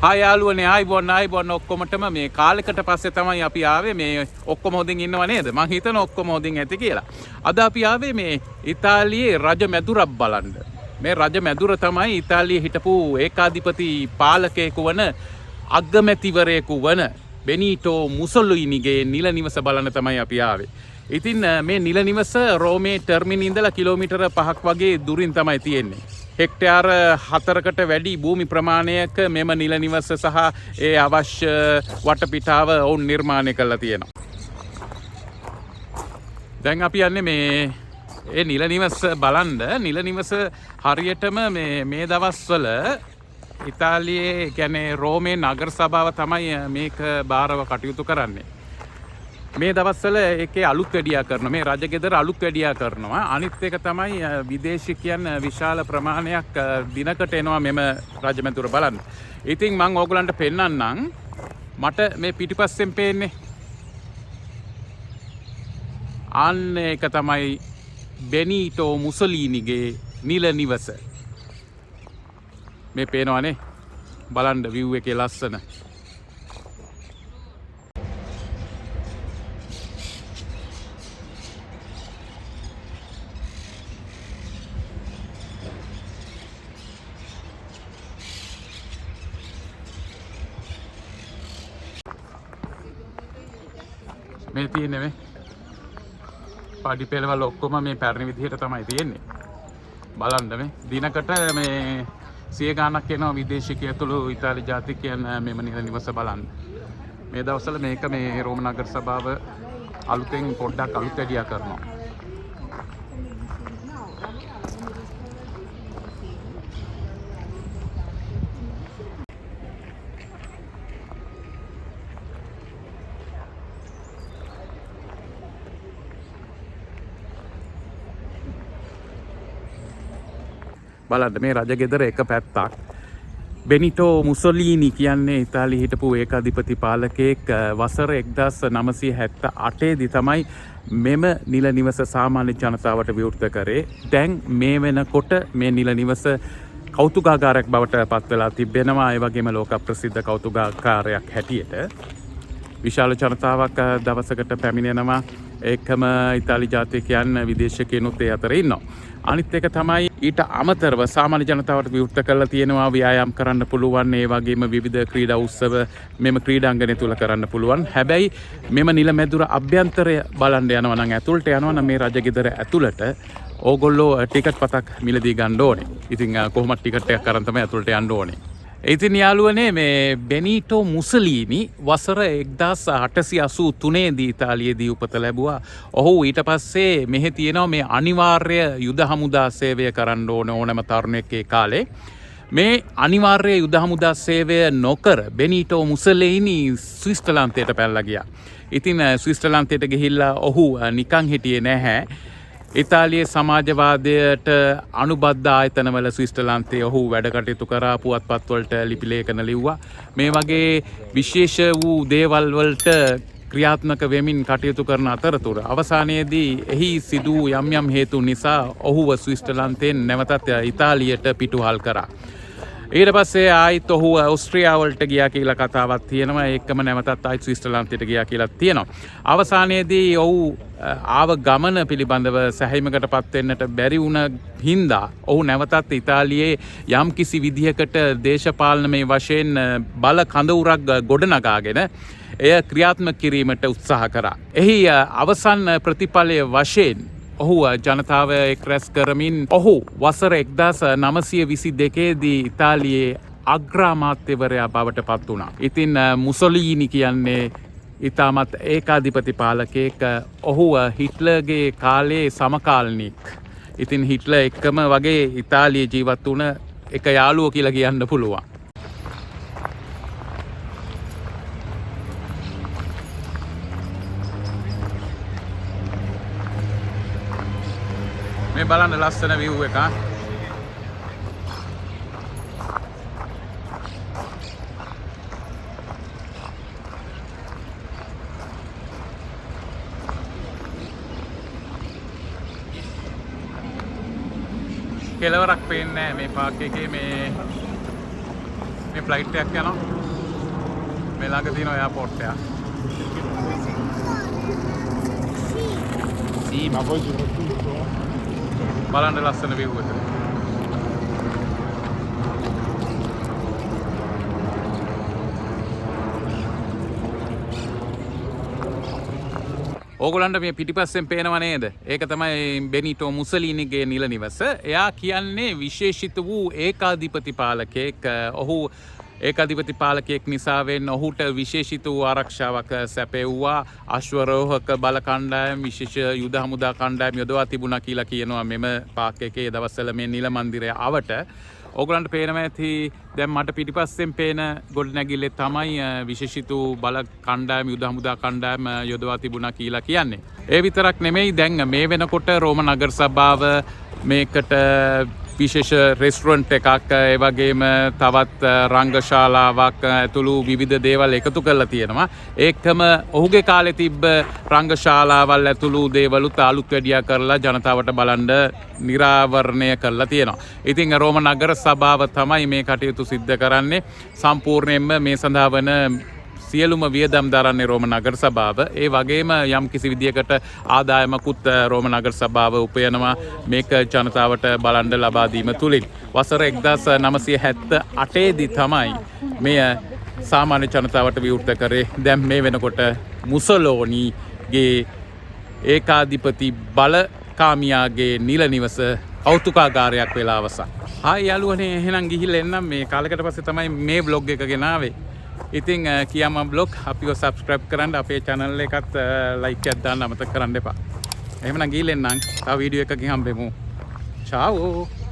හා යාළුවනේ ආයිබෝන් ඔක්කොමටම මේ කාලෙකට පස්සේ තමයි අපි ආවේ මේ ඔක්කොම හොඳින් ඉන්නව නේද? මං හිතන ඔක්කොම හොඳින් ඇති කියලා. අද අපි ආවේ මේ ඉතාලියේ රජ මැදුරක් බලන්න. මේ රජ මැදුර තමයි ඉතාලියේ හිටපු ඒකාධිපති පාලකයෙකු වන අගමැතිවරයෙකු වන බෙනීටෝ මුසොලිනිගේ නිල නිවස බලන්න තමයි අපි ආවේ. ඉතින් මේ නිල නිවස රෝමේ ටර්මිනි ඉඳලා කිලෝමීටර 5ක් වගේ දුරින් තමයි තියෙන්නේ. හෙක්ටයාර 4කට වැඩි භූමි ප්‍රමාණයක මෙම නිල නිවස සහ ඒ අවශ්‍ය වටපිටාව ඔවුන් නිර්මාණය කරලා තියෙනවා. දැන් අපි යන්නේ මේ නිල නිවස බලන්න. නිල නිවස හරියටම මේ දවස්වල ඉතාලියේ කියන්නේ රෝමේ නගර සභාව තමයි මේක බාරව කටයුතු කරන්නේ. මේ දවස්වල ඒකේ අලුත් වැඩියා කරනවා. මේ රජගෙදර අලුත් වැඩියා කරනවා. අනිත් එක තමයි විදේශිකයන් විශාල ප්‍රමාණයක් දිනකට එනවා මෙම රජමැදුර බලන්න. ඉතින් මම ඕගලන්ට පෙන්නන්නම්. මට මේ පිටිපස්සෙන් පේන්නේ අන්න ඒක තමයි බෙනීටෝ මුසොලිනිගේ නිල නිවස. මේ පේනවනේ. බලන්න view එකේ ලස්සන. මේ තියෙන්නේ මේ පාඩි පෙළවල් ඔක්කොම මේ පැරණි විදිහට තමයි තියෙන්නේ. බලන්න මේ දිනකට මේ 100 ගණක් එනවා විදේශිකයෝ ඇතුළු ඉතාලි ජාතිකයන් මෙම නිල නිවස බලන්න. මේ දවස්වල මේක මේ රෝම නගර සභාව අලුතෙන් පොඩ්ඩක් අලුත් වැඩියා කරනවා. බලන්න මේ රජගෙදර එක පැත්තක්. බෙනිටෝ මුසොලිනි කියන්නේ ඉතාලියේ හිටපු ඒකාධිපති පාලකයෙක් වසර 1978 දී තමයි මෙම නිල නිවස සාමාන්‍ය ජනතාවට විවෘත කරේ. දැන් මේ වෙනකොට මේ නිල නිවස කෞතුකාගාරයක් බවට පත් වෙලා තිබෙනවා. ඒ වගේම ලෝක ප්‍රසිද්ධ කෞතුකාගාරයක් හැටියට විශාල ජනතාවක් දවසකට පැමිණෙනවා. ඒකම ඉතාලි ජාතිකයන් විදේශිකයනුත් ඒ අතර ඉන්නවා. අනිත් එක තමයි ඊට අමතරව සාමාන්‍ය ජනතාවට විවෘත කරලා තියෙනවා ව්‍යායාම් කරන්න පුළුවන්. ඒ වගේම විවිධ ක්‍රීඩා උත්සව මෙම ක්‍රීඩාංගණය තුල කරන්න පුළුවන්. හැබැයි මෙම නිල මැදුර අභ්‍යන්තරය බලන්න යනවා නම් ඇතුළට යනවා නම් මේ රජගෙදර ඇතුළට ඕගොල්ලෝ ටිකට් පතක් මිලදී ගන්න ඕනේ. ඉතින් කොහොමද ටිකට් එකක් අරන් තමයි ඇතුළට යන්න ඕනේ. ඉතින් යාළුවනේ මේ බෙනීටෝ මුසොලිනි වසර 1883 දී ඉතාලියේදී උපත ලැබුවා. ඔහු ඊට පස්සේ මෙහි තියෙනවා මේ අනිවාර්ය යුද හමුදා සේවය කරන්න ඕනම තරුණයෙක් ඒ කාලේ. මේ අනිවාර්ය යුද හමුදා සේවය නොකර බෙනීටෝ මුසොලිනි ස්විට්සර්ලන්තයට පැනලා ගියා. ඉතින් ස්විට්සර්ලන්තයට ගිහිල්ලා ඔහු නිකන් හිටියේ නැහැ. ඉතාලියේ සමාජවාදයට අනුබද්ධ ආයතනවල ස්විට්සර්ලන්තයේ ඔහු වැඩ කටයුතු කරා. පුවත්පත්වලට ලිපි ලේඛන ලිව්වා. මේ වගේ විශේෂ වූ දේවල් වලට ක්‍රියාත්මක වෙමින් කටයුතු කරන අතරතුර අවසානයේදී එහි සිදු යම් හේතුන් නිසා ඔහුව ස්විට්සර්ලන්තයෙන් නැවතත් ඉතාලියට පිටුහල් කරා. ඊට පස්සේ ආයිත් ඔහු ඕස්ට්‍රියාවලට ගියා කියලා කතාවක් තියෙනවා. ඒකම නැවතත් ආයිත් ස්විට්සර්ලන්තයට ගියා කියලා තියෙනවා. අවසානයේදී ඔහු ආව ගමන පිළිබඳව සැහැීමකට පත් වෙන්නට බැරි වුණ හින්දා ඔහු නැවතත් ඉතාලියේ යම් කිසි විදිහකට දේශපාලනමය වශයෙන් බල කඳවුරක් ගොඩනගාගෙන එය ක්‍රියාත්මක කිරීමට උත්සාහ කරා. එහි අවසන් ප්‍රතිඵලය වශයෙන් ඔහු ජනතාව එක් රැස් කරමින් ඔහු වසර 1922 දී ඉතාලියේ අග්‍රාමාත්‍යවරයා බවට පත් වුණා. ඉතින් මුසොලිනි කියන්නේ ඉතාමත් ඒකාධිපති පාලකයෙක්. ඔහු හිට්ලර්ගේ කාලේ සමකාලනික. ඉතින් හිට්ලර් එක්කම වගේ ඉතාලියේ ජීවත් වුණ එක යාළුවෝ කියලා කියන්න පුළුවන්. මේ බලන්න ලස්සන view එක. කෙලවරක් පේන්නේ නැහැ මේ පාක් එකේ මේ ෆ්ලයිට් එකක් යනවා. මේ ළඟ තියෙන එයාපෝට් එක. Ma poi soprattutto බලන්න ලස්සන view එක. ඕගොල්ලන්ට මේ පිටිපස්සෙන් පේනව නේද? ඒක තමයි බෙනිටෝ මුසලීනිගේ නිල නිවස. එයා කියන්නේ විශේෂිත වූ ඒකාධිපති පාලකයෙක්. ඔහු ඒකාධිපති පාලකයෙක් නිසාවෙන් ඔහුට විශේෂිත වූ ආරක්ෂාවක් සැපෙව්වා. අශ්වරෝහක බල කණ්ඩායම් විශේෂ යුද හමුදා කණ්ඩායම් යොදවා තිබුණා කියලා කියනවා මෙම පාක් එකේ දවස්වල මේ නිල මන්දිරය ආවට. ඕගලන්ට පේනවා ඇති දැන් මට පිටිපස්සෙන් පේන ගොඩනැගිල්ලේ තමයි විශේෂිත බල කණ්ඩායම් යුද හමුදා කණ්ඩායම් යොදවා තිබුණා කියලා කියන්නේ. ඒ විතරක් නෙමෙයි දැන් මේ වෙනකොට රෝම නගර සභාව මේකට විශේෂ රෙස්ටුරන්ට් එකක් ඒ වගේම තවත් රංගශාලාවක් ඇතුළු විවිධ දේවල් එකතු කරලා තියෙනවා. ඒකම ඔහුගේ කාලේ තිබ්බ රංගශාලාවල් ඇතුළු දේවලුත් අලුත් වැඩියා කරලා ජනතාවට බලන්න නිරාවරණය කරලා තියෙනවා. ඉතින් රෝම නගර සභාව තමයි මේ කටයුතු සිද්ධ කරන්නේ. සම්පූර්ණයෙන්ම මේ සඳහා වන සියලුම වියදම් දරන්නේ රෝම නගර සභාව. ඒ වගේම යම් කිසි විදියකට ආදායමකුත් රෝම නගර සභාව උපයනවා මේක ජනතාවට බලන්න ලබා දීම තුලින්. වසර 1978 දී තමයි මෙය සාමාන්‍ය ජනතාවට විවෘත කරේ. දැන් මේ වෙනකොට මුසලෝනිගේ ඒකාධිපති බලකාමියාගේ නිල නිවස කෞතුකාගාරයක් වෙලා අවසන්. හායි යාළුවනේ එහෙනම් ගිහිල්ලා එන්නම් මේ කාලයකට පස්සේ තමයි මේ vlog එක ගෙනාවේ. ඉතින් කියම බ්ලොග් අපිව සබස්ක්‍රයිබ් කරන්න අපේ channel එකත් like එකක් දාන්න අමතක කරන්න එපා. එහෙනම් ගිහින් එන්නම්. තව වීඩියෝ එකකින් හම්බෙමු. චාවෝ.